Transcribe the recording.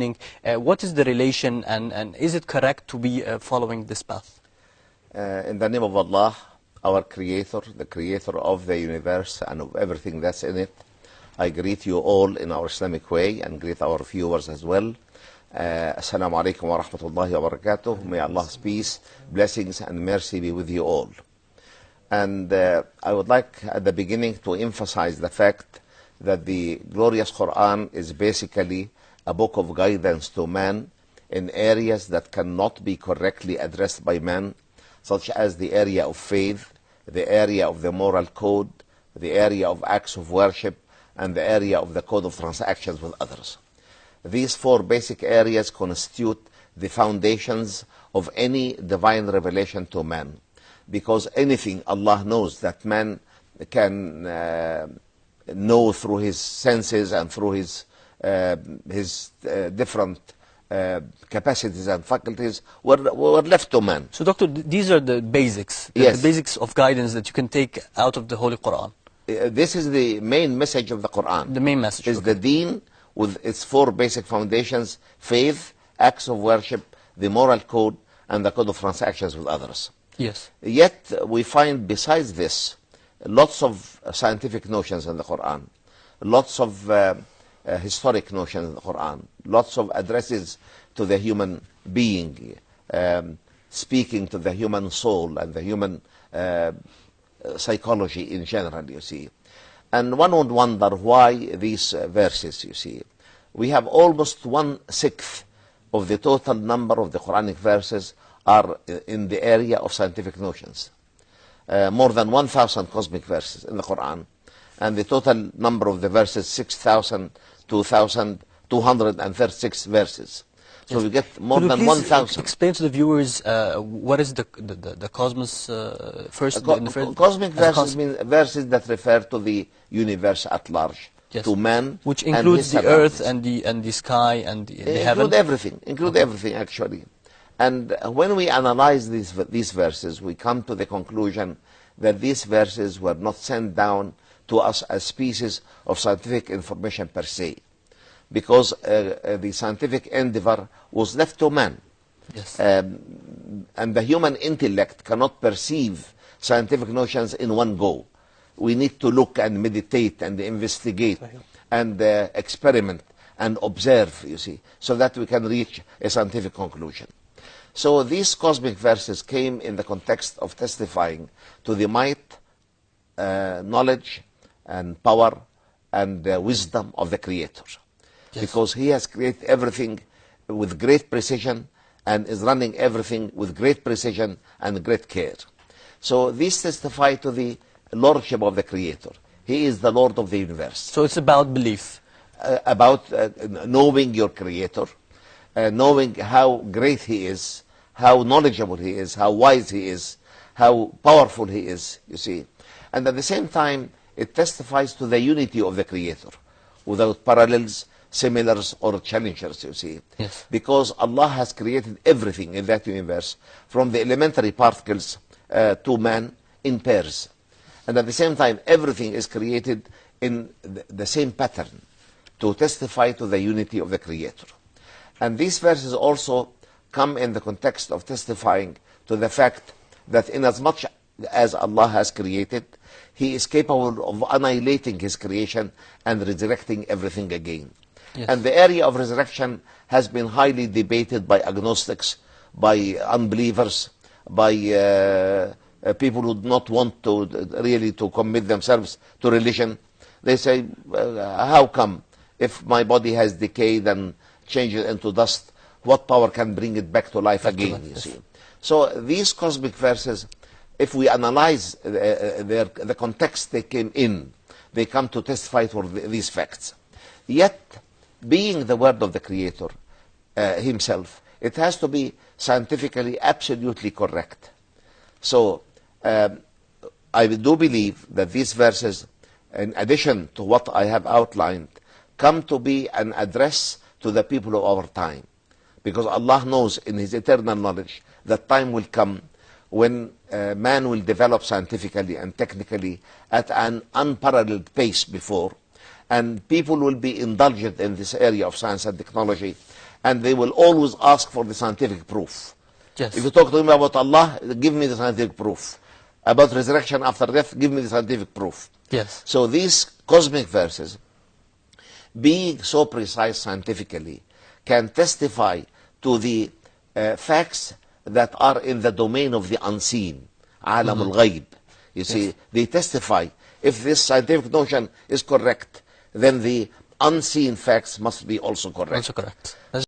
What is the relation and is it correct to be following this path? In the name of Allah, our Creator, the Creator of the universe and of everything that's in it, I greet you all in our Islamic way and greet our viewers as well. Assalamu alaikum wa rahmatullahi wa barakatuh. May Allah's peace, blessings and mercy be with you all. And I would like at the beginning to emphasize the fact that the glorious Quran is basically a book of guidance to man in areas that cannot be correctly addressed by man, such as the area of faith, the area of the moral code, the area of acts of worship, and the area of the code of transactions with others. These four basic areas constitute the foundations of any divine revelation to man, because anything Allah knows that man can know through his senses and through his different capacities and faculties were left to man. So, Doctor, these are the basics, Yes. the basics of guidance that you can take out of the Holy Quran. This is the main message of the Quran. The main message. Is okay. the deen with its four basic foundations: faith, acts of worship, the moral code, and the code of transactions with others. Yes. Yet we find besides this lots of scientific notions in the Quran, lots of historic notions in the Quran, lots of addresses to the human being, speaking to the human soul and the human psychology in general, you see. And one would wonder why these verses, you see. We have almost 1/6 of the total number of the Quranic verses are in the area of scientific notions. More than 1,000 cosmic verses in the Quran. And the total number of the verses, 6,236 verses. So we get more Could you than please 1,000. explain to the viewers what is the cosmos first? in the first Cosmic as a verses mean verses that refer to the universe at large, Yes. to man, which and includes his the earth surroundings. and the sky and the heaven. Include everything actually. And when we analyze these verses, we come to the conclusion that these verses were not sent down to us as pieces of scientific information per se, because the scientific endeavor was left to man. Yes. And the human intellect cannot perceive scientific notions in one go. We need to look and meditate and investigate and experiment and observe, you see, so that we can reach a scientific conclusion. So these cosmic verses came in the context of testifying to the might, knowledge, and power and wisdom of the Creator. Yes. Because He has created everything with great precision and is running everything with great precision and great care. So these testify to the lordship of the Creator. He is the Lord of the universe. So it's about belief. About knowing your Creator, knowing how great He is, how knowledgeable He is, how wise He is, how powerful He is, you see. And at the same time, it testifies to the unity of the Creator, without parallels, similars, or challengers, you see. Yes. Because Allah has created everything in that universe, from the elementary particles to man, in pairs. And at the same time, everything is created in the same pattern, to testify to the unity of the Creator. And these verses also come in the context of testifying to the fact that inasmuch as Allah has created, He is capable of annihilating His creation and resurrecting everything again. Yes. And the area of resurrection has been highly debated by agnostics, by unbelievers, by people who do not want to really to commit themselves to religion. They say, how come if my body has decayed and changes into dust, what power can bring it back to life again, you see? So these cosmic verses, if we analyze the context they came in, they come to testify for these facts. Yet, being the word of the Creator Himself, it has to be scientifically absolutely correct. So, I do believe that these verses, in addition to what I have outlined, come to be an address to the people of our time. Because Allah knows in His eternal knowledge that time will come when man will develop scientifically and technically at an unparalleled pace before, and people will be indulgent in this area of science and technology, and they will always ask for the scientific proof. Yes. If you talk to them about Allah, give me the scientific proof. About resurrection after death, give me the scientific proof. Yes. So these cosmic verses, being so precise scientifically, can testify to the facts that are in the domain of the unseen, alam al-ghayb. You see, they testify. If this scientific notion is correct, then the unseen facts must be also correct. Also correct.